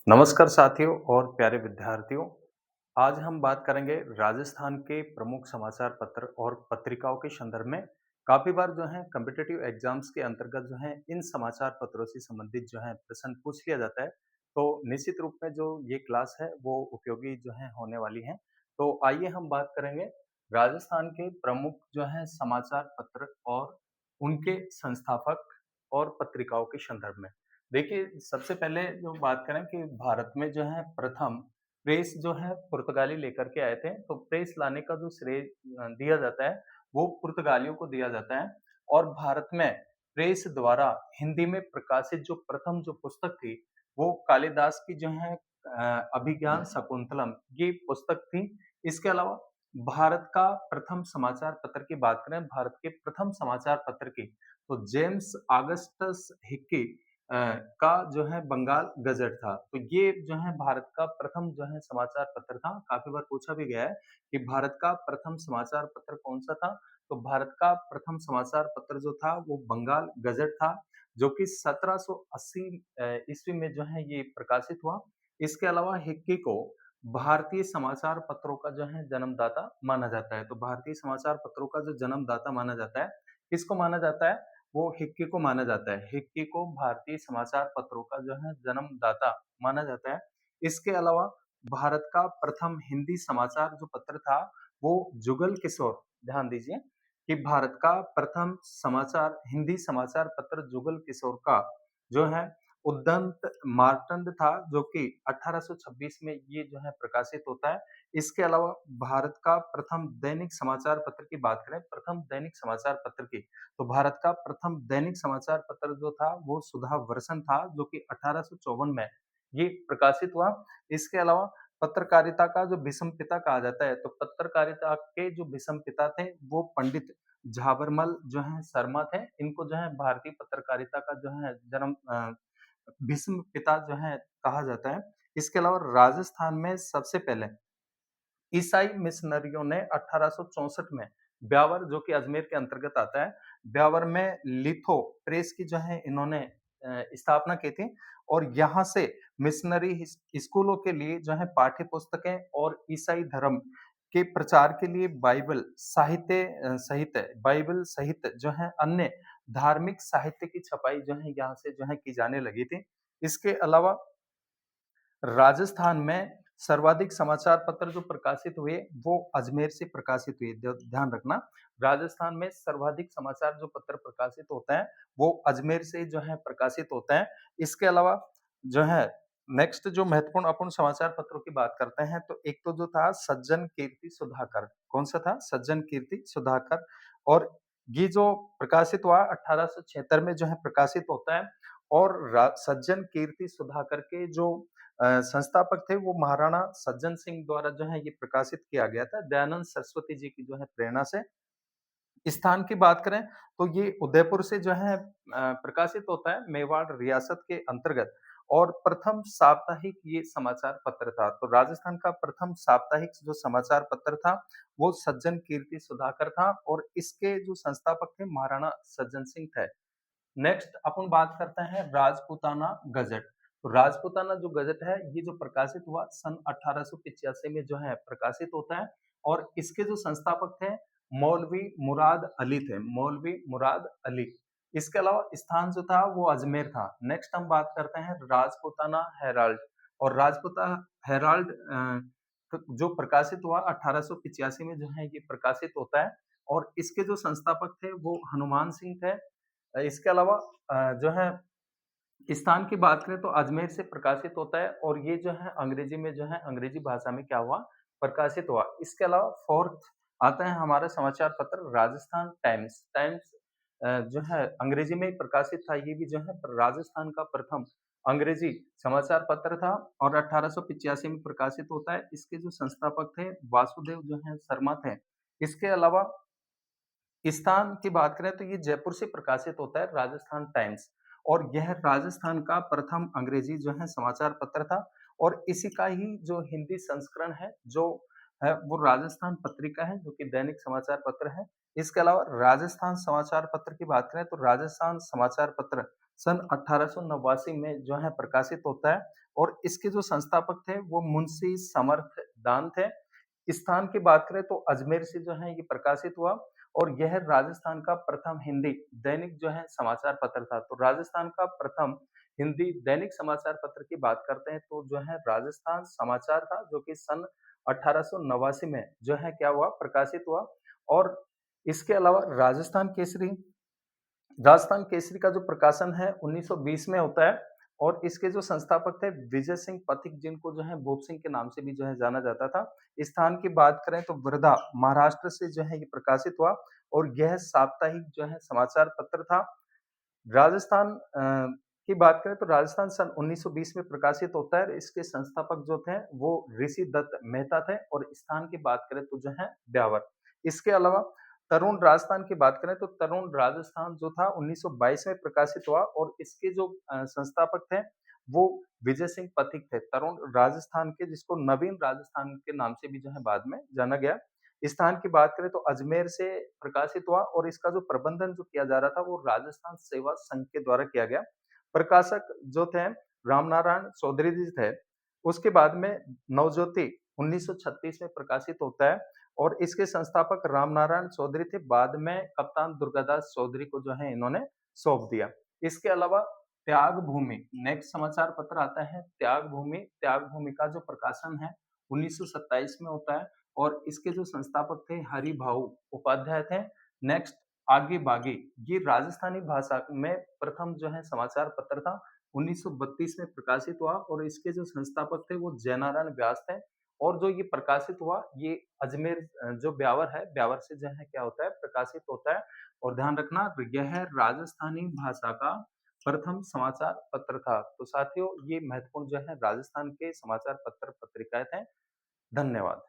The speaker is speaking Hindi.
नमस्कार साथियों और प्यारे विद्यार्थियों। आज हम बात करेंगे राजस्थान के प्रमुख समाचार पत्र और पत्रिकाओं के संदर्भ में। काफी बार जो है कॉम्पिटिटिव एग्जाम्स के अंतर्गत जो है इन समाचार पत्रों से संबंधित जो है प्रश्न पूछ लिया जाता है। तो निश्चित रूप में जो ये क्लास है वो उपयोगी जो है होने वाली है। तो आइए हम बात करेंगे राजस्थान के प्रमुख जो है समाचार पत्र और उनके संस्थापक और पत्रिकाओं के संदर्भ में। देखिए, सबसे पहले जो बात करें कि भारत में जो है प्रथम प्रेस जो है पुर्तगाली लेकर के आए थे, तो प्रेस लाने का जो श्रेय दिया जाता है, वो पुर्तगालियों को दिया जाता है। और भारत में प्रेस द्वारा हिंदी में प्रकाशित जो प्रथम जो पुस्तक थी, वो कालिदास की जो है अभिज्ञान शाकुंतलम ये पुस्तक थी। इसके अलावा भारत का प्रथम समाचार पत्र की बात करें, भारत के प्रथम समाचार पत्र की, तो जेम्स ऑगस्टस हिक्की का जो है बंगाल गज़ट था। तो ये जो है भारत का प्रथम जो है समाचार पत्र था। काफ़ी बार पूछा भी गया है कि भारत का प्रथम समाचार पत्र कौन-सा था? तो भारत का प्रथम समाचार पत्र जो था वो बंगाल गज़ट था, जो कि 1780 ईस्वी में जो है ये प्रकाशित हुआ। इसके अलावा हिक्की को भारतीय समाचार पत्रों का जो है जन्मदाता माना जाता है। तो भारतीय समाचार पत्रों का जो जन्मदाता माना जाता है, किसको माना जाता है? वो हिक्की को माना जाता है। हिक्की को भारतीय समाचार पत्रों का जो है जन्मदाता माना जाता है। इसके अलावा भारत का प्रथम हिंदी समाचार जो पत्र था, वो जुगल किशोर, ध्यान दीजिए कि भारत का प्रथम समाचार हिंदी समाचार पत्र जुगल किशोर का जो है उद्दंत मार्तंड था, जो कि 1826 में ये जो है प्रकाशित होता है। इसके अलावा भारत का प्रथम दैनिक समाचार पत्र की बात करें, प्रथम दैनिक समाचार पत्र की, तो भारत का प्रथम दैनिक समाचार पत्र जो था वो सुधा वर्सन था, जो कि 1854 में ये प्रकाशित हुआ। इसके अलावा पत्रकारिता का जो विषम पिता कहा जाता है, तो पत्रकारिता के जो विषम पिता थे वो पंडित झाबरमल जो है शर्मा थे। इनको जो है भारतीय पत्रकारिता का जो है भीष्म पिता जो है कहा जाता है। इसके अलावा राजस्थान में सबसे पहले ईसाई मिशनरियों ने 1864 में ब्यावर, जो कि अजमेर के अंतर्गत आता है, ब्यावर में लिथो प्रेस की जो है इन्होंने स्थापना की थी। और यहाँ से मिशनरी स्कूलों के लिए जो है पाठ्य पुस्तकें और ईसाई धर्म के प्रचार के लिए बाइबल साहित्य सहित बाइबल सहित जो है अन्य धार्मिक साहित्य की छपाई जो है यहाँ से जो है की जाने लगी थी। इसके अलावा राजस्थान में सर्वाधिक समाचार पत्र जो प्रकाशित हुए वो अजमेर से प्रकाशित हुए। ध्यान रखना, राजस्थान में सर्वाधिक समाचार जो पत्र प्रकाशित होता है वो अजमेर से जो है प्रकाशित होता है। इसके अलावा जो है नेक्स्ट जो महत्वपूर्ण अपन समाचार पत्रों की बात करते हैं, तो एक तो जो था सज्जन कीर्ति सुधाकर, कौन सा था? सज्जन कीर्ति सुधाकर। और ये जो प्रकाशित हुआ 1876 में जो है प्रकाशित होता है। और सज्जन कीर्ति सुधाकर के जो संस्थापक थे वो महाराणा सज्जन सिंह द्वारा जो है ये प्रकाशित किया गया था, दयानंद सरस्वती जी की जो है प्रेरणा से। स्थान की बात करें तो ये उदयपुर से जो है प्रकाशित होता है, मेवाड़ रियासत के अंतर्गत। और प्रथम साप्ताहिक ये समाचार पत्र था। तो राजस्थान का प्रथम साप्ताहिक जो समाचार पत्र था वो सज्जन कीर्ति सुधाकर था, और इसके जो संस्थापक थे महाराणा सज्जन सिंह थे। नेक्स्ट अपन बात करते हैं राजपूताना गजट। तो राजपूताना जो गजट है ये जो प्रकाशित हुआ सन 1885 में जो है प्रकाशित होता है। और इसके जो संस्थापक थे मौलवी मुराद अली थे, मौलवी मुराद अली। इसके अलावा स्थान जो था वो अजमेर था। नेक्स्ट हम बात करते हैं राजपूताना हेराल्ड। और राजपूता हेराल्ड जो प्रकाशित हुआ 1885 में जो है ये प्रकाशित होता है। और इसके जो संस्थापक थे वो हनुमान सिंह थे। इसके अलावा जो है स्थान की बात करें तो अजमेर से प्रकाशित होता है, और ये जो है अंग्रेजी में जो है अंग्रेजी भाषा में क्या हुआ? प्रकाशित हुआ। इसके अलावा फोर्थ आता है हमारा समाचार पत्र राजस्थान टाइम्स। टाइम्स जो है अंग्रेजी में ही प्रकाशित था, ये भी जो है राजस्थान का प्रथम अंग्रेजी समाचार पत्र था, और 1885 में प्रकाशित होता है। इसके जो संस्थापक थे वासुदेव जो है शर्मा थे। इसके अलावा स्थान की बात करें तो ये जयपुर से प्रकाशित होता है राजस्थान टाइम्स। और यह राजस्थान का प्रथम अंग्रेजी जो है समाचार पत्र था। और इसी का ही जो हिंदी संस्करण है जो है वो राजस्थान पत्रिका है, जो कि दैनिक समाचार पत्र है। इसके अलावा राजस्थान समाचार पत्र की बात करें तो राजस्थान समाचार पत्र सन 1889 में जो है प्रकाशित होता है। और इसके जो संस्थापक थे वो मुंशी समर्थ दान थे। स्थान की बात करें तो अजमेर से जो है ये प्रकाशित हुआ और यह राजस्थान का प्रथम हिंदी दैनिक जो है समाचार पत्र था। तो राजस्थान का प्रथम हिंदी दैनिक समाचार पत्र की बात करते हैं तो जो है राजस्थान समाचार था, जो कि सन 1889 में जो है क्या हुआ, प्रकाशित हुआ। और इसके अलावा राजस्थान केसरी का जो प्रकाशन है 1920 में होता है और इसके जो संस्थापक थे विजय सिंह पथिक, जिनको जो है भूप सिंह के नाम से भी जो है जाना जाता था। स्थान की बात करें तो वर्धा महाराष्ट्र से जो है ये प्रकाशित हुआ और यह साप्ताहिक जो है समाचार पत्र था। राजस्थान की बात करें तो राजस्थान सन 1920 में प्रकाशित होता है। इसके संस्थापक जो थे वो ऋषि दत्त मेहता थे और स्थान की बात करें तो जो है ब्यावर। इसके अलावा तरुण राजस्थान की बात करें तो तरुण राजस्थान जो था 1922 में प्रकाशित हुआ और इसके जो संस्थापक थे वो विजय सिंह पथिक थे। तरुण राजस्थान के, जिसको नवीन राजस्थान के नाम से भी जो है बाद में जाना गया। स्थान की बात करें तो अजमेर से प्रकाशित हुआ और इसका जो प्रबंधन जो किया जा रहा था वो राजस्थान सेवा संघ के द्वारा किया गया। प्रकाशक जो थे रामनारायण चौधरी जी थे। उसके बाद में नवज्योति 1936 में प्रकाशित होता है और इसके संस्थापक रामनारायण चौधरी थे। बाद में कप्तान दुर्गादास चौधरी को जो है इन्होंने सौंप दिया। इसके अलावा त्याग भूमि नेक्स्ट समाचार पत्र आता है। त्याग भूमि का जो प्रकाशन है 1927 में होता है और इसके जो संस्थापक थे हरि भाऊ उपाध्याय थे। नेक्स्ट आगे बागी, ये राजस्थानी भाषा में प्रथम जो है समाचार पत्र था। 1932 में प्रकाशित हुआ और इसके जो संस्थापक थे वो जयनारायण व्यास थे और जो ये प्रकाशित हुआ ये अजमेर जो ब्यावर है, ब्यावर से जो है क्या होता है, प्रकाशित होता है। और ध्यान रखना यह राजस्थानी भाषा का प्रथम समाचार पत्र था। तो साथियों ये महत्वपूर्ण जो है राजस्थान के समाचार पत्र पत्रिकाएं थे। धन्यवाद।